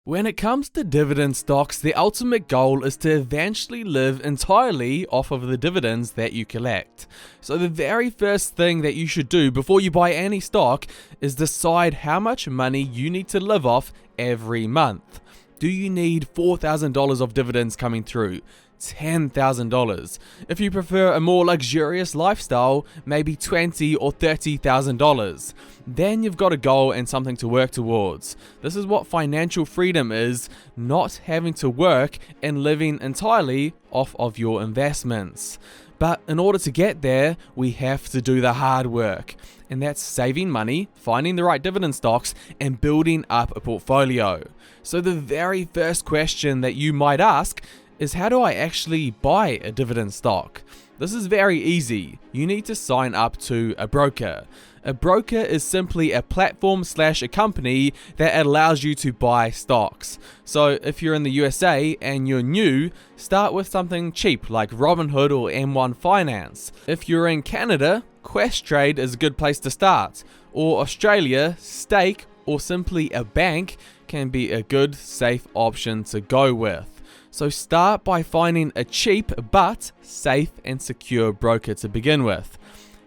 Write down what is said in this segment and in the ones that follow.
When it comes to dividend stocks, the ultimate goal is to eventually live entirely off of the dividends that you collect. So the very first thing that you should do before you buy any stock is decide how much money you need to live off every month. Do you need $4,000 of dividends coming through? $10,000. If you prefer a more luxurious lifestyle, maybe $20,000 or $30,000. Then you've got a goal and something to work towards. This is what financial freedom is, not having to work and living entirely off of your investments. But in order to get there, we have to do the hard work. And that's saving money, finding the right dividend stocks, and building up a portfolio. So the very first question that you might ask is, how do I actually buy a dividend stock? This is very easy. You need to sign up to a broker. A broker is simply a platform / a company that allows you to buy stocks. So if you're in the USA and you're new, start with something cheap like Robinhood or M1 Finance. If you're in Canada, Questrade is a good place to start. Or Australia, Stake or simply a bank can be a good, safe option to go with. So start by finding a cheap but safe and secure broker to begin with.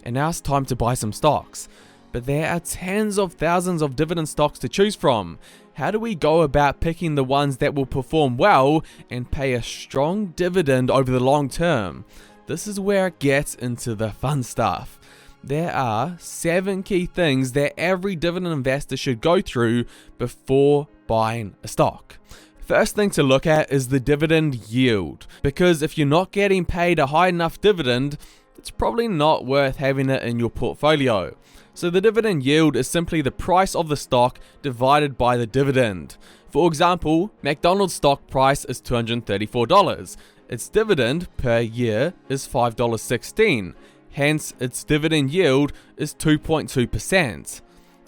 And now it's time to buy some stocks. But there are tens of thousands of dividend stocks to choose from. How do we go about picking the ones that will perform well and pay a strong dividend over the long term? This is where it gets into the fun stuff. There are 7 key things that every dividend investor should go through before buying a stock. First thing to look at is the dividend yield, because if you're not getting paid a high enough dividend, it's probably not worth having it in your portfolio. So the dividend yield is simply the price of the stock divided by the dividend. For example, McDonald's stock price is $234. Its dividend per year is $5.16. Hence, its dividend yield is 2.2%.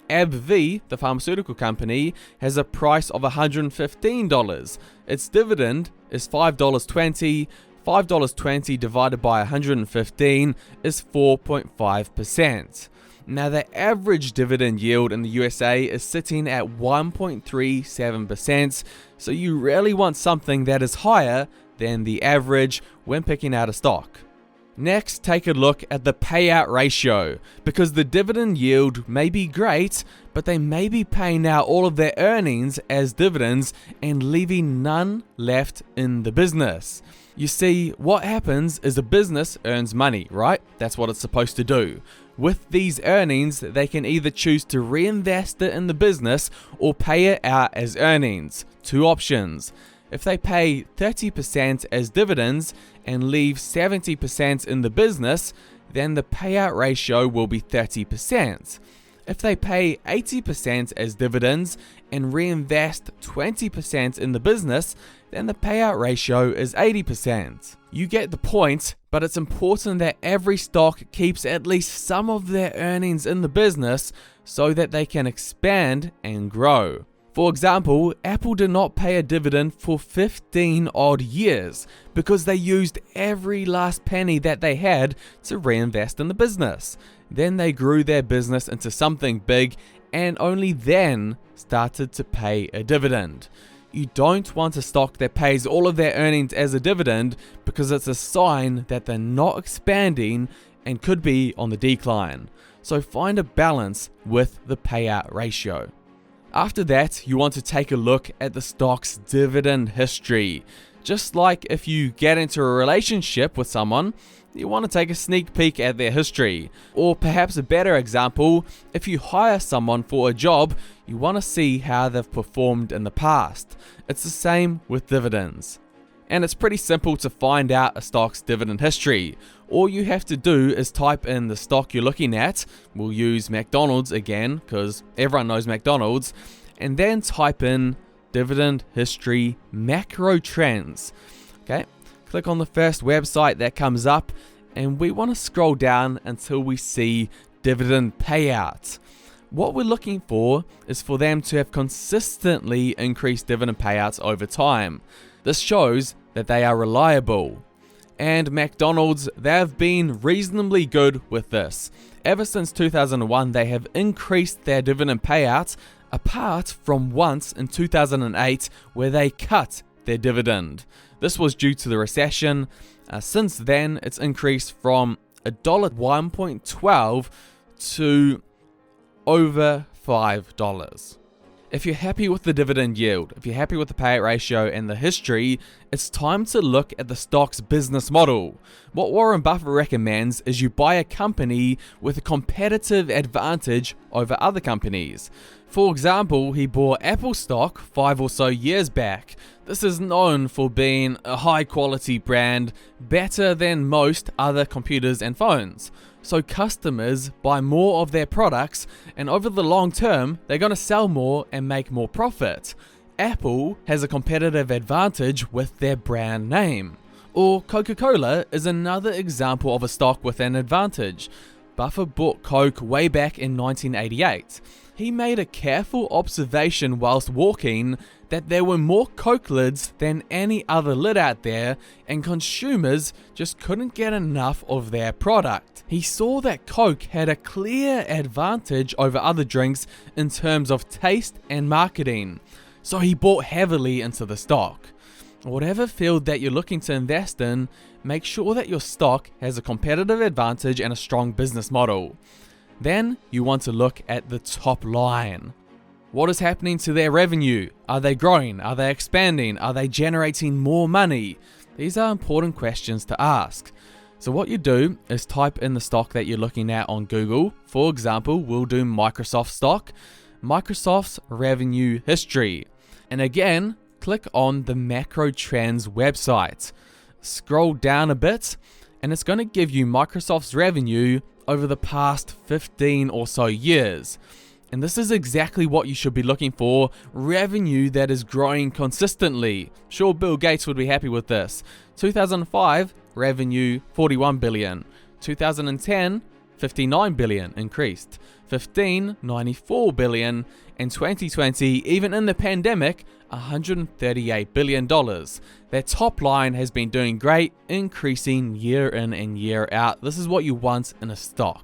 AbbVie, the pharmaceutical company, has a price of $115. Its dividend is $5.20. $5.20 divided by 115 is 4.5%. Now, the average dividend yield in the USA is sitting at 1.37%, so you really want something that is higher than the average when picking out a stock. Next, take a look at the payout ratio, because the dividend yield may be great, but they may be paying out all of their earnings as dividends and leaving none left in the business. You see, what happens is a business earns money, right? That's what it's supposed to do. With these earnings, they can either choose to reinvest it in the business or pay it out as earnings. 2 options. If they pay 30% as dividends and leave 70% in the business, then the payout ratio will be 30%. If they pay 80% as dividends and reinvest 20% in the business, then the payout ratio is 80%. You get the point, but it's important that every stock keeps at least some of their earnings in the business so that they can expand and grow. For example, Apple did not pay a dividend for 15 odd years because they used every last penny that they had to reinvest in the business. Then they grew their business into something big and only then started to pay a dividend. You don't want a stock that pays all of their earnings as a dividend because it's a sign that they're not expanding and could be on the decline. So find a balance with the payout ratio. After that, you want to take a look at the stock's dividend history. Just like if you get into a relationship with someone, you want to take a sneak peek at their history. Or perhaps a better example, if you hire someone for a job, you want to see how they've performed in the past. It's the same with dividends. And it's pretty simple to find out a stock's dividend history. All you have to do is type in the stock you're looking at. We'll use McDonald's again because everyone knows McDonald's. And then type in dividend history macro trends. Okay, click on the first website that comes up and we want to scroll down until we see dividend payout. What we're looking for is for them to have consistently increased dividend payouts over time. This shows that they are reliable. And McDonald's, they've been reasonably good with this. Ever since 2001, they have increased their dividend payouts apart from once in 2008 where they cut their dividend. This was due to the recession. Since then, it's increased from $1.12 to over $5. If you're happy with the dividend yield, if you're happy with the payout ratio and the history, it's time to look at the stock's business model. What Warren Buffett recommends is you buy a company with a competitive advantage over other companies. For example, he bought Apple stock 5 or so years back. This is known for being a high quality brand, better than most other computers and phones. So customers buy more of their products, and over the long term, they're going to sell more and make more profit. Apple has a competitive advantage with their brand name. Or Coca-Cola is another example of a stock with an advantage. Buffett bought Coke way back in 1988. He made a careful observation whilst walking that there were more Coke lids than any other lid out there, and consumers just couldn't get enough of their product. He saw that Coke had a clear advantage over other drinks in terms of taste and marketing, so he bought heavily into the stock. Whatever field that you're looking to invest in, make sure that your stock has a competitive advantage and a strong business model. Then you want to look at the top line. What is happening to their revenue? Are they growing? Are they expanding? Are they generating more money? These are important questions to ask. So what you do is type in the stock that you're looking at on Google. For example, we'll do Microsoft stock, Microsoft's revenue history. And again, click on the Macro Trends website. Scroll down a bit, and it's going to give you Microsoft's revenue over the past 15 or so years. And this is exactly what you should be looking for, revenue that is growing consistently. Sure, Bill Gates would be happy with this. 2005, revenue 41 billion. 2010, 59 billion increased. 15, 94 billion. And 2020, even in the pandemic, $138 billion. Their top line has been doing great, increasing year in and year out. This is what you want in a stock.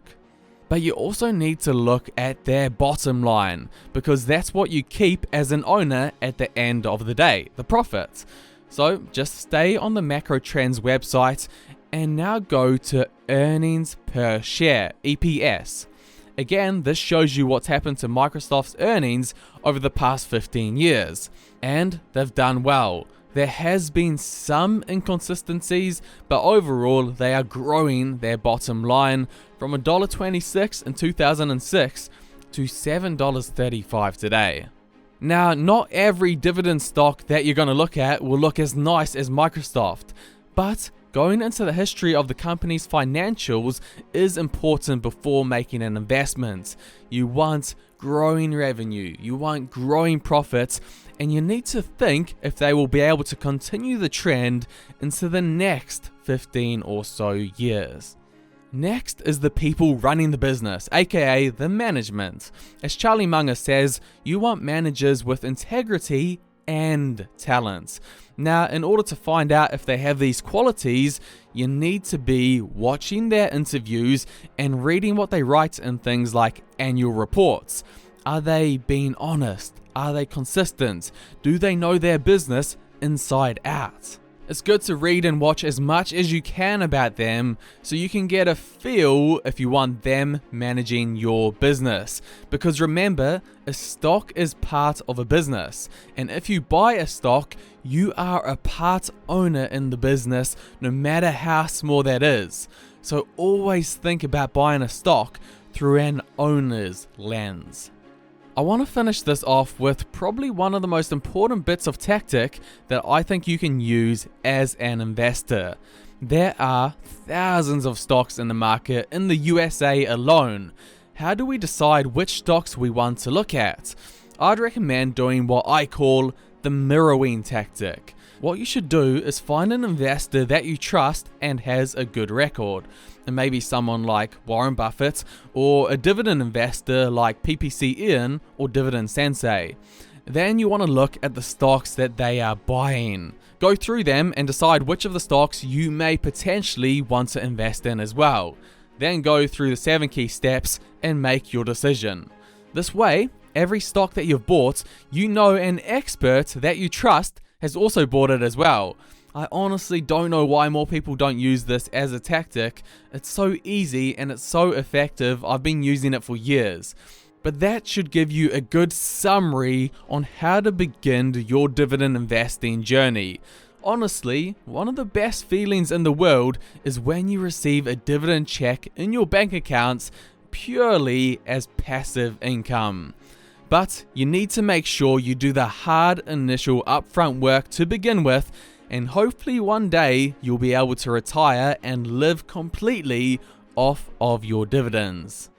But you also need to look at their bottom line, because that's what you keep as an owner at the end of the day, the profit. So just stay on the Macro Trends website and now go to earnings per share, EPS. Again, this shows you what's happened to Microsoft's earnings over the past 15 years. And they've done well. There has been some inconsistencies, but overall they are growing their bottom line from $1.26 in 2006 to $7.35 today. Now, not every dividend stock that you're going to look at will look as nice as Microsoft, but going into the history of the company's financials is important before making an investment. You want growing revenue, you want growing profits, and you need to think if they will be able to continue the trend into the next 15 or so years. Next is the people running the business, aka the management. As Charlie Munger says, you want managers with integrity and talent. Now, in order to find out if they have these qualities, you need to be watching their interviews and reading what they write in things like annual reports. Are they being honest? Are they consistent? Do they know their business inside out? It's good to read and watch as much as you can about them so you can get a feel if you want them managing your business. Because remember, a stock is part of a business, and if you buy a stock, you are a part owner in the business, no matter how small that is. So always think about buying a stock through an owner's lens. I want to finish this off with probably one of the most important bits of tactic that I think you can use as an investor. There are thousands of stocks in the market in the USA alone. How do we decide which stocks we want to look at? I'd recommend doing what I call the mirroring tactic. What you should do is find an investor that you trust and has a good record. And maybe someone like Warren Buffett, or a dividend investor like PPC Ian or Dividend Sensei. Then you want to look at the stocks that they are buying. Go through them and decide which of the stocks you may potentially want to invest in as well. Then go through the 7 key steps and make your decision. This way, every stock that you've bought, you know an expert that you trust has also bought it as well. I honestly don't know why more people don't use this as a tactic. It's so easy and it's so effective. I've been using it for years. But that should give you a good summary on how to begin your dividend investing journey. Honestly, one of the best feelings in the world is when you receive a dividend check in your bank accounts purely as passive income. But you need to make sure you do the hard initial upfront work to begin with, and hopefully one day you'll be able to retire and live completely off of your dividends.